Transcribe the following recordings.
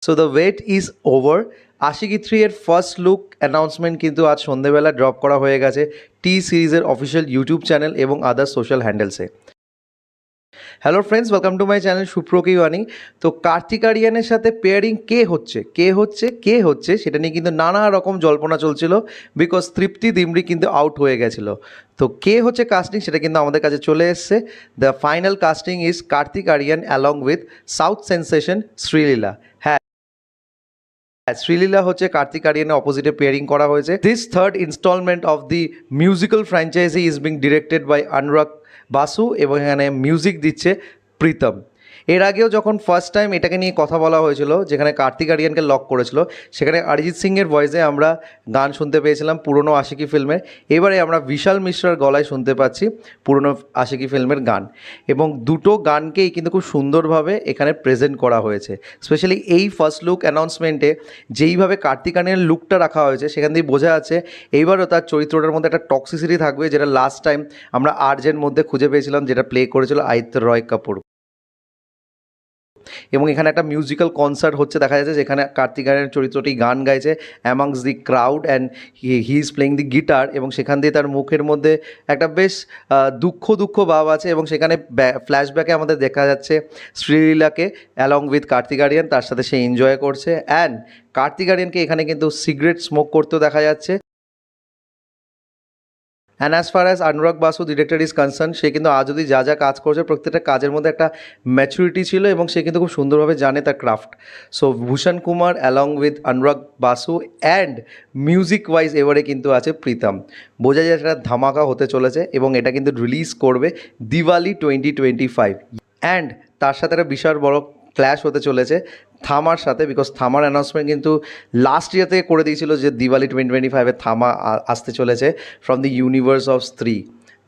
So the wait is over. Aashiqui 3 এর first look announcement কিন্তু আজ সন্ধ্যেবেলা ড্রপ করা হয়ে গেছে টি সিরিজের অফিসিয়াল ইউটিউব চ্যানেল এবং আদার সোশ্যাল হ্যান্ডেলসে। Hello friends, welcome to my channel সুপ্রকি ওয়ানি। তো কার্তিক আরিয়ানের সাথে পেয়ারিং কে হচ্ছে সেটা নিয়ে কিন্তু নানা রকম জল্পনা চলছিল, বিকজ তৃপ্তি দিমরি কিন্তু আউট হয়ে গেছিল। তো কে হচ্ছে কাস্টিং সেটা কিন্তু আমাদের কাছে চলে এসছে। The final casting is Kartik Aaryan along with south sensation Sreeleela. হ্যাঁ, শ্রীলীলা হচ্ছে কার্তিক আরিয়ানের অপোজিটে পেয়ারিং করা হয়েছে। This third instalment of the musical franchise is being directed by Anurag Basu এবং এখানে মিউজিক দিচ্ছে প্রীতম। এর আগেও যখন ফার্স্ট টাইম এটাকে নিয়ে কথা বলা হয়েছিল, যেখানে কার্তিক আরিয়ানকে লক করেছিল, সেখানে অরিজিৎ সিংয়ের ভয়েসে আমরা গান শুনতে পেয়েছিলাম পুরনো আশিকি ফিল্মের। এবারে আমরা বিশাল মিশ্রার গলায় শুনতে পাচ্ছি পুরনো আশিকি ফিল্মের গান, এবং দুটো গানকেই কিন্তু খুব সুন্দরভাবে এখানে প্রেজেন্ট করা হয়েছে। স্পেশালি এই ফার্স্ট লুক অ্যানাউন্সমেন্টে যেইভাবে কার্তিক আরিয়ানের লুকটা রাখা হয়েছে, সেখান দিয়ে বোঝা যাচ্ছে এইবারও তার চরিত্রটার মধ্যে একটা টক্সিসিটি থাকবে, যেটা লাস্ট টাইম আমরা আর্যের মধ্যে খুঁজে পেয়েছিলাম, যেটা প্লে করেছিল আদিত্য রয় কাপুর। এবং এখানে একটা মিউজিক্যাল কনসার্ট হচ্ছে দেখা যাচ্ছে, যেখানে কার্তিক আরিয়ানের চরিত্রটি গান গাইছে amongst the crowd and he is playing the guitar, এবং সেখান দিয়ে তার মুখের মধ্যে একটা বেশ দুঃখ ভাব আছে, এবং সেখানে ফ্ল্যাশব্যাকে আমাদের দেখা যাচ্ছে শ্রীলীলাকে অ্যালং উইথ কার্তিক আরিয়ান, তার সাথে সে এনজয় করছে। অ্যান্ড কার্তিক আরিয়ানকে এখানে কিন্তু সিগারেট স্মোক করতেও দেখা যাচ্ছে। And as far as Anurag Basu director is concern, সে কিন্তু আজ অবধি যা কাজ করছে প্রত্যেকটা কাজের মধ্যে একটা ম্যাচুরিটি ছিল, এবং সে কিন্তু খুব সুন্দরভাবে জানে তার craft. So Bhushan Kumar along with Anurag Basu and music wise এবারে কিন্তু আছে প্রীতম। বোঝা যায় একটা ধামাকা হতে চলেছে, এবং এটা কিন্তু রিলিজ করবে দিওয়ালি 2025। অ্যান্ড তার সাথে একটা বিশাল বড় ক্ল্যাশ হতে চলেছে থামার সাথে, বিকজ থামার অ্যানাউন্সমেন্ট কিন্তু লাস্ট ইয়ার থেকে করে দিয়েছিল যে দিওয়ালি 2025-এ থামা আসতে চলেছে ফ্রম দি ইউনিভার্স অফ স্ত্রী,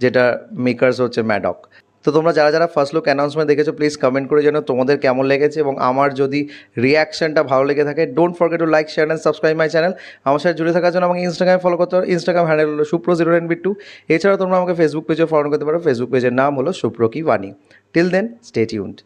যেটা মেকার্স হচ্ছে ম্যাডক। তো তোমরা যারা ফার্স্ট লুক অ্যানাউন্সমেন্ট দেখেছো, প্লিজ কমেন্ট করে জানো তোমাদের কেমন লেগেছে, এবং আমার যদি রিয়াকশনটা ভালো লেগে থাকে, don't forget to like, share and subscribe my channel. আমার সাথে জুড়ে থাকার জন্য আমাকে ইনস্টাগ্রামে ফলো করতে পারো, ইনস্টাগ্রাম হ্যান্ডেল হলো সুপ্রো09B2। এছাড়াও তোমরা আমাকে ফেসবুক পেজে ফলো করতে পারো, ফেসবুক পেজের নাম হলো সুপ্রকি ওয়ানি। Till then, stay tuned.